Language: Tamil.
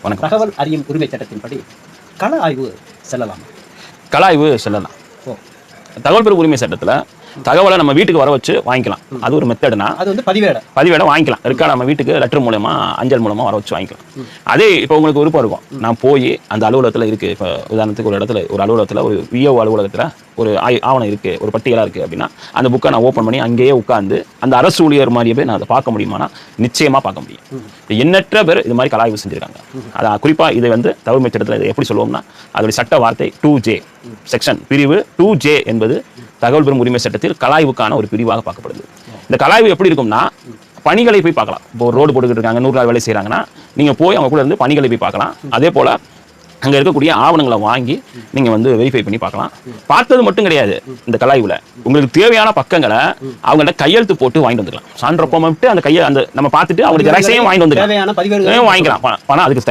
வணக்கம். தகவல் அறியும் உரிமை சட்டத்தின்படி கள ஆய்வு செல்லலாம். கள ஆய்வு செல்லலாம். தகவல் பெறும் உரிமை சட்டத்தில் தகவலை நம்ம வீட்டுக்கு வர வச்சு வாங்கிக்கலாம். அது ஒரு மெத்தடுனா அது வந்து பதிவேட வாங்கிக்கலாம். இருக்கா நம்ம வீட்டுக்கு லெட்டர் மூலமா அஞ்சல் மூலமா வர வச்சு வாங்கிக்கலாம். அதே இப்போ உங்களுக்கு விருப்பம் இருக்கும், நான் போய் அந்த அலுவலகத்தில் இருக்கு. இப்போ உதாரணத்துக்கு ஒரு அலுவலகத்தில் ஒரு விஓ அலுவலகத்தில் ஒரு ஆவணம் இருக்கு, ஒரு பட்டியலாக இருக்கு அப்படின்னா அந்த புக்கை நான் ஓப்பன் பண்ணி அங்கேயே உட்காந்து அந்த அரசு ஊழியர் மாதிரியே போய் நான் அதை பார்க்க முடியுமானா நிச்சயமா பார்க்க முடியும். எண்ணற்ற பேர் இது மாதிரி கலாய்வு செஞ்சிருக்காங்க. அதான் குறிப்பாக இதை வந்து தகவல் சட்டத்தில் இதை எப்படி சொல்லுவோம்னா அதோடைய சட்ட வார்த்தை 2J செக்ஷன் பிரிவு 2J என்பது தகவல் பெறும் உரிமை சட்டத்தில் கலாய்வுக்கான ஒரு பிரிவாக பார்க்கப்படுது. இந்த கலாய்வு எப்படி இருக்கும்னா பணிகளை போய் பார்க்கலாம். இப்போ ஒரு ரோடு போட்டுக்கிட்டு இருக்காங்க, 100 நாள் வேலை செய்யறாங்கன்னா நீங்க போய் அவங்க கூட இருந்து பணிகளை போய் பார்க்கலாம். அதே போல அங்க இருக்கக்கூடிய ஆவணங்களை வாங்கி நீங்க வந்து வெரிஃபை பண்ணி பார்க்கலாம். பார்த்தது மட்டும் கிடையாது, இந்த கலாய்வுல உங்களுக்கு தேவையான பக்கங்களை அவங்கள்ட்ட கையெழுத்து போட்டு வாங்கிட்டு வந்துக்கலாம். சான்றப்ப மட்டும் அந்த நம்ம பார்த்துட்டு அவங்களுக்கு ஜெராக்ஸையும் வாங்கிட்டு வந்துக்கலாம், வாங்கிக்கலாம். பணம் அதுக்கு